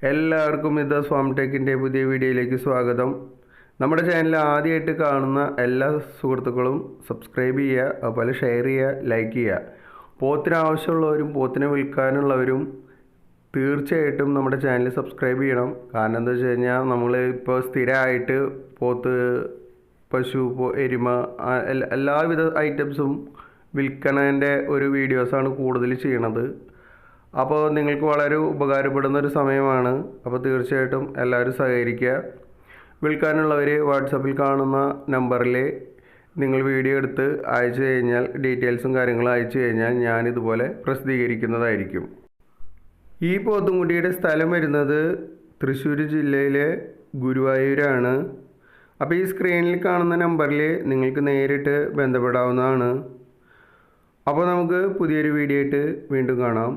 എല്ലാവർക്കും ഇത് സ്വാം ടെക്കിൻ്റെ പുതിയ വീഡിയോയിലേക്ക് സ്വാഗതം. നമ്മുടെ ചാനൽ ആദ്യമായിട്ട് കാണുന്ന എല്ലാ സുഹൃത്തുക്കളും സബ്സ്ക്രൈബ് ചെയ്യുക, അതുപോലെ ഷെയർ ചെയ്യുക, ലൈക്ക് ചെയ്യുക. പോത്തിന് ആവശ്യമുള്ളവരും പോത്തിനെ വിൽക്കാനുള്ളവരും തീർച്ചയായിട്ടും നമ്മുടെ ചാനൽ സബ്സ്ക്രൈബ് ചെയ്യണം. കാരണം എന്താ വെച്ച് കഴിഞ്ഞാൽ നമ്മൾ ഇപ്പോൾ സ്ഥിരമായിട്ട് പോത്ത്, പശു, എരുമ എല്ലാവിധ ഐറ്റംസും വിൽക്കണതിൻ്റെ ഒരു വീഡിയോസാണ് കൂടുതൽ ചെയ്യണത്. അപ്പോൾ നിങ്ങൾക്ക് വളരെ ഉപകാരപ്പെടുന്ന ഒരു സമയമാണ്. അപ്പോൾ തീർച്ചയായിട്ടും എല്ലാവരും സഹകരിക്കുക. വിൽക്കാനുള്ളവർ വാട്സപ്പിൽ കാണുന്ന നമ്പറിൽ നിങ്ങൾ വീഡിയോ എടുത്ത് അയച്ചു കഴിഞ്ഞാൽ, ഡീറ്റെയിൽസും കാര്യങ്ങളും അയച്ചു കഴിഞ്ഞാൽ ഞാനിതുപോലെ പ്രസിദ്ധീകരിക്കുന്നതായിരിക്കും. ഈ പോത്തുംകുട്ടിയുടെ സ്ഥലം വരുന്നത് തൃശ്ശൂർ ജില്ലയിലെ ഗുരുവായൂരാണ്. അപ്പോൾ ഈ സ്ക്രീനിൽ കാണുന്ന നമ്പറിൽ നിങ്ങൾക്ക് നേരിട്ട് ബന്ധപ്പെടാവുന്നതാണ്. അപ്പോൾ നമുക്ക് പുതിയൊരു വീഡിയോ ആയിട്ട് വീണ്ടും കാണാം.